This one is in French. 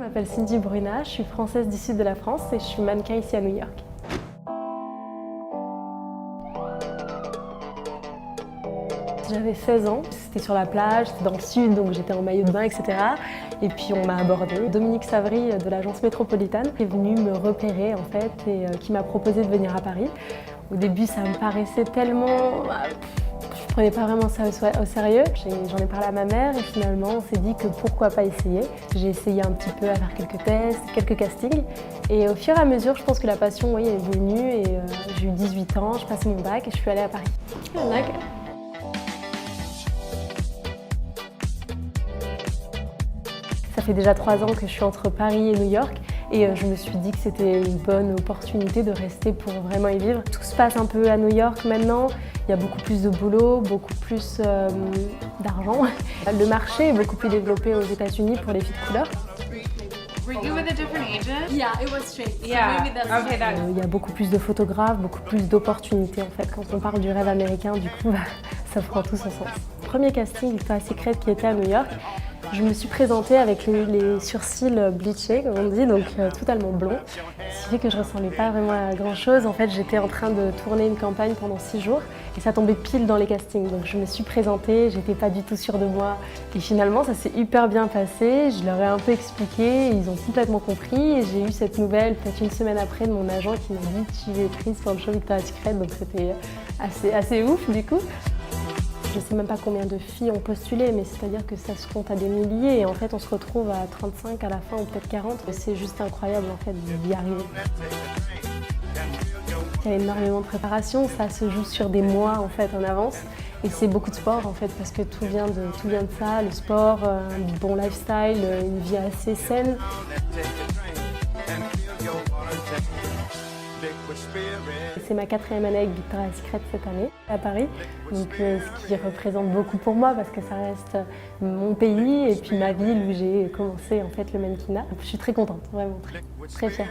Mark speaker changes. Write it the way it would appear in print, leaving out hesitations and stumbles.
Speaker 1: m'appelle Cindy Bruna, je suis française du sud de la France et je suis mannequin ici à New York. J'avais 16 ans, c'était sur la plage, c'était dans le sud, donc j'étais en maillot de bain, etc. Et puis on m'a abordé. Dominique Savry de l'agence métropolitaane est venu me repérer en fait et qui m'a proposé de venir à Paris. Au début ça me paraissait tellement... Je prenais pas vraiment ça au sérieux. J'en ai parlé à ma mère et finalement on s'est dit que pourquoi pas essayer. J'ai essayé un petit peu à faire quelques tests, quelques castings et au fur et à mesure je pense que la passion est venue et j'ai eu 18 ans, je passais mon bac et je suis allée à Paris. D'accord. Ça fait déjà 3 ans que je suis entre Paris et New York et je me suis dit que c'était une bonne opportunité de rester pour vraiment y vivre. Tout se passe un peu à New York maintenant, il y a beaucoup plus de boulot, beaucoup plus d'argent. Le marché est beaucoup plus développé aux États-Unis pour les filles de couleur.
Speaker 2: Were you with a different agent?
Speaker 3: Yeah, it was straight. So
Speaker 2: Yeah.
Speaker 3: maybe that's
Speaker 2: Okay, that.
Speaker 1: Il y a beaucoup plus de photographes, beaucoup plus d'opportunités en fait. Quand on parle du rêve américain, du coup, ça prend tout son sens. Premier casting, Victoria's Secret qui était à New York. Je me suis présentée avec les sourcils bleachés, comme on dit, donc totalement blonds. Ce qui fait que je ressemblais pas vraiment à grand chose. En fait, j'étais en train de tourner une campagne pendant 6 jours et ça tombait pile dans les castings. Donc je me suis présentée, j'étais pas du tout sûre de moi. Et finalement, ça s'est hyper bien passé. Je leur ai un peu expliqué, ils ont complètement compris. Et j'ai eu cette nouvelle peut-être une semaine après de mon agent qui m'a dit tu es prise pour le show Victoria's Secret. Donc c'était assez ouf du coup. Je ne sais même pas combien de filles ont postulé, mais c'est-à-dire que ça se compte à des milliers et en fait on se retrouve à 35 à la fin ou peut-être 40. C'est juste incroyable en fait d'y arriver. Il y a énormément de préparation, ça se joue sur des mois en fait en avance et c'est beaucoup de sport en fait parce que tout vient de ça, le sport, un bon lifestyle, une vie assez saine. C'est ma 4e année avec Victoria's Secret cette année à Paris, donc ce qui représente beaucoup pour moi parce que ça reste mon pays et puis ma ville où j'ai commencé en fait le mannequinat. Je suis très contente, vraiment très fière.